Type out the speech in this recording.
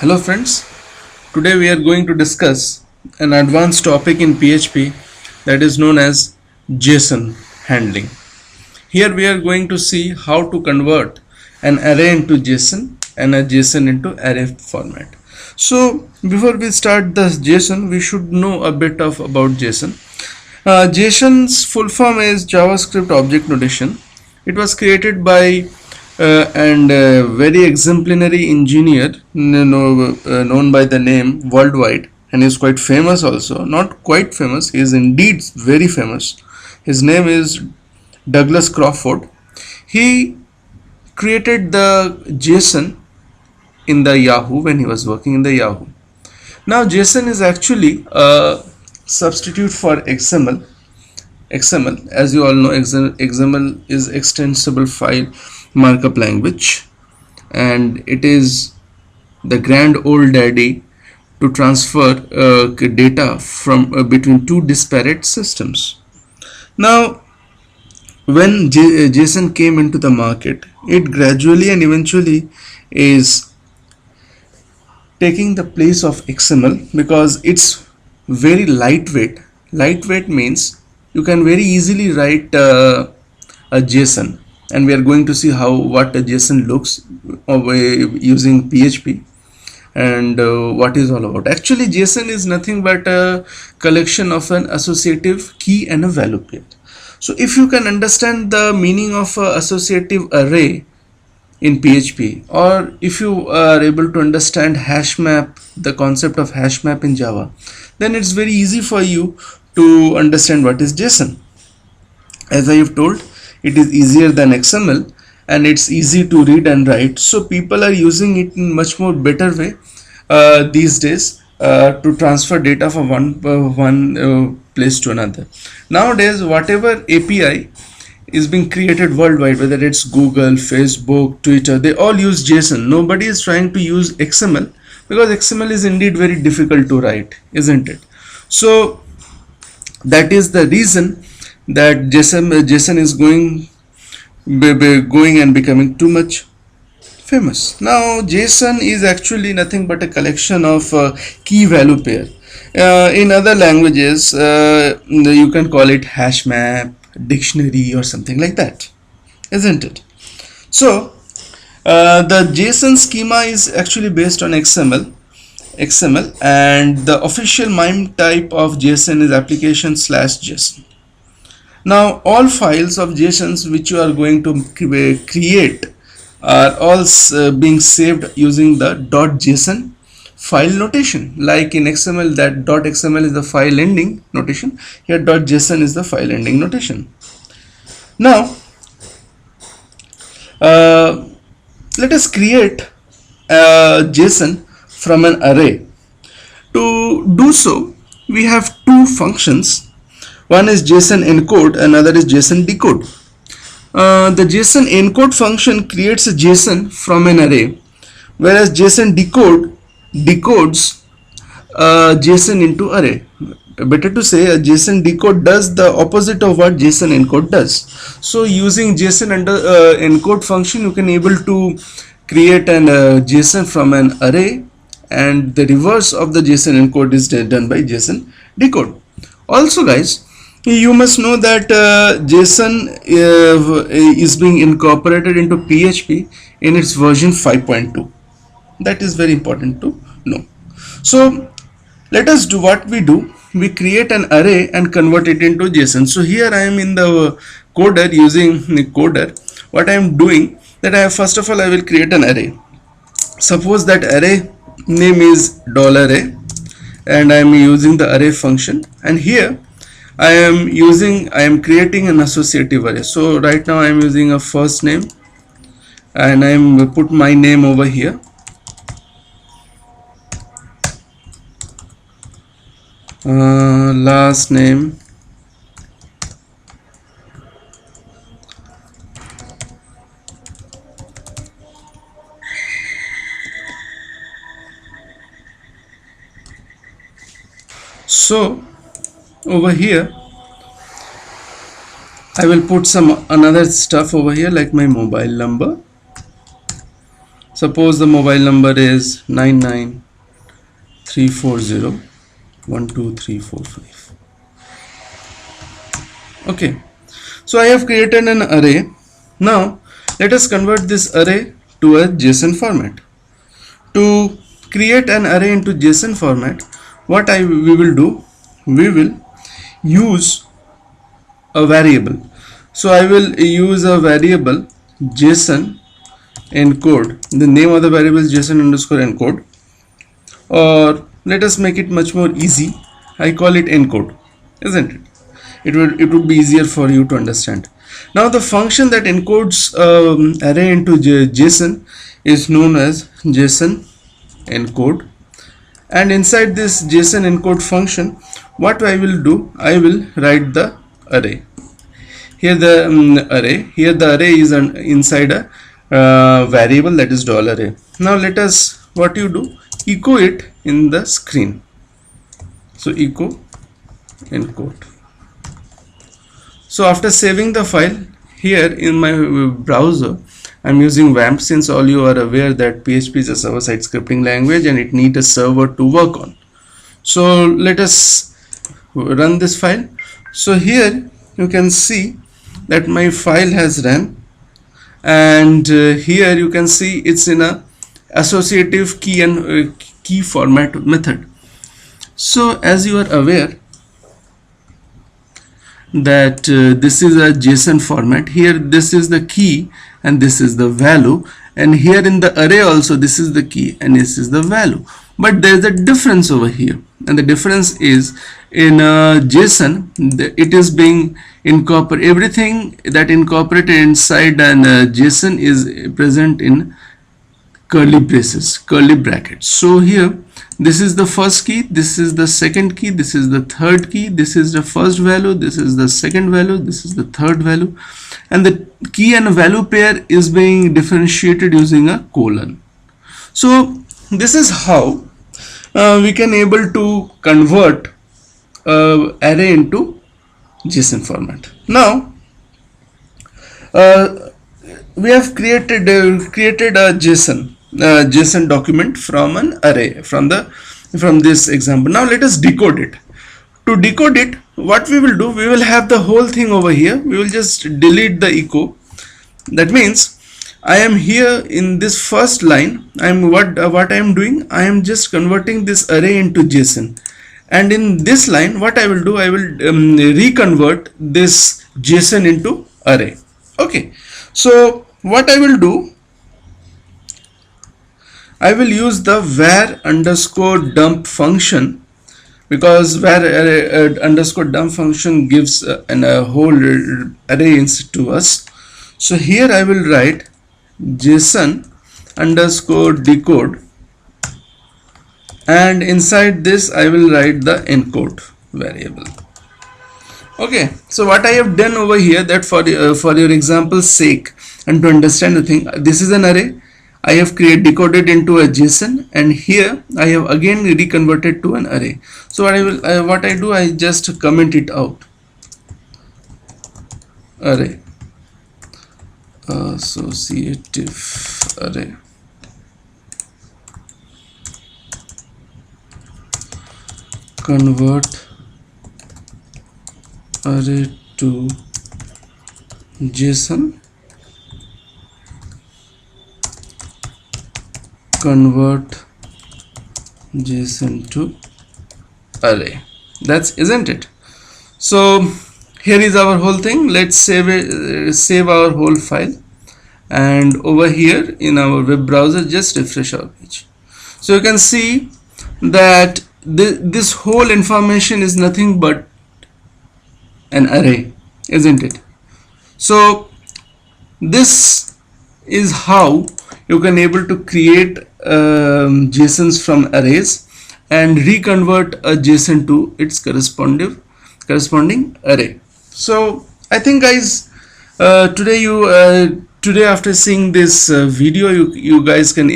Hello friends, today we are going to discuss an advanced topic in PHP that is known as JSON handling. Here we are going to see how to convert an array into JSON and a JSON into array format. So before we start the JSON, we should know a bit about JSON. JSON's full form is JavaScript Object Notation. It was created by very exemplary engineer known by the name worldwide, and is quite famous also. Not quite famous, he is indeed very famous. His name is Douglas Crawford. He created the JSON in the Yahoo when he was working in the Yahoo. Now JSON is actually a substitute for XML. XML, as you all know, XML is extensible file markup language, and it is the grand old daddy to transfer data from between two disparate systems. Now when JSON came into the market, it gradually and eventually is taking the place of XML because it's very lightweight. Lightweight means you can very easily write a JSON, and we are going to see what a JSON looks using PHP and what is all about. Actually, JSON is nothing but a collection of an associative key and a value pair. So if you can understand the meaning of an associative array in PHP, or if you are able to understand hash map, the concept of hash map in Java, then it's very easy for you to understand what is JSON. As I have told, it is easier than XML and it's easy to read and write, so people are using it in much more better way these days to transfer data from one place to another. Nowadays, whatever API is being created worldwide, whether it's Google, Facebook, Twitter, they all use JSON. Nobody is trying to use XML because XML is indeed very difficult to write, isn't it? So that is the reason that JSON is going and becoming too much famous. Now JSON is actually nothing but a collection of key value pair. In other languages you can call it hash map, dictionary, or something like that, isn't it? So the JSON schema is actually based on XML, and the official MIME type of JSON is application/JSON. Now all files of JSONs which you are going to create are all being saved using the .json file notation. Like in XML, that .xml is the file ending notation, here .json is the file ending notation. Now let us create a JSON from an array. To do so, we have two functions. One is JSON encode, another is JSON decode. The JSON encode function creates a JSON from an array, whereas JSON decode decodes JSON into array. Better to say, a JSON decode does the opposite of what JSON encode does. So using JSON encode function, you can able to create an JSON from an array, and the reverse of the JSON encode is done by JSON decode. Also guys, you must know that JSON is being incorporated into PHP in its version 5.2. That is very important to know. So let us do what we do. We create an array and convert it into JSON. So here I am in the coder, using the coder. What I am doing, that first of all I will create an array. Suppose that array name is $a, and I am using the array function, and here I am creating an associative array. So right now I am using a first name, and I am put my name over here. Last name, so over here I will put some another stuff over here, like my mobile number. Suppose the mobile number is 99340123445. Okay, so I have created an array. Now let us convert this array to a JSON format. To create an array into JSON format, what we will do, we will use a variable. So I will use a variable JSON encode. The name of the variable is JSON underscore encode, or let us make it much more easy. I call it encode, isn't it? It would be easier for you to understand. Now the function that encodes array into JSON is known as JSON encode, and inside this JSON encode function, what I will do, I will write the array. Here the array, here the array is inside a variable, that is $a. Now let us, what you do, echo it in the screen. So echo encode. So after saving the file, here in my browser I'm using WAMP, since all you are aware that PHP is a server-side scripting language and it needs a server to work on. So let us run this file. So here you can see that my file has run, and here you can see it's in a associative key and key format method. So as you are aware that this is a JSON format, here this is the key and this is the value, and here in the array also this is the key and this is the value. But there is a difference over here, and the difference is in JSON it is being incorporated, everything that incorporated inside an JSON is present in curly braces, curly brackets. So here this is the first key, this is the second key, this is the third key, this is the first value, this is the second value, this is the third value, and the key and value pair is being differentiated using a colon. So this is how we can able to convert array into JSON format. Now we have created a JSON document from an array, from this example. Now let us decode it. To decode it, what we will do, we will have the whole thing over here. We will just delete the echo. That means I am here in this first line. What I am doing, I am just converting this array into JSON, and in this line what I will do, I will reconvert this JSON into array. Okay, so what I will do, I will use the var underscore dump function, because var underscore dump function gives a whole array to us. So here I will write JSON underscore decode, and inside this I will write the encode variable. Okay, so what I have done over here, that for your example's sake and to understand the thing, this is an array. I have decoded into a JSON, and here I have again reconverted to an array. So what I do, I just comment it out. Array, associative array, convert array to JSON, convert JSON to array. That's, isn't it? So here is our whole thing. Let's save our whole file, and over here in our web browser just refresh our page. So you can see that this whole information is nothing but an array, isn't it? So this is how you can able to create JSONs from arrays and reconvert a JSON to its corresponding array. So I think guys, today after seeing this video, you guys can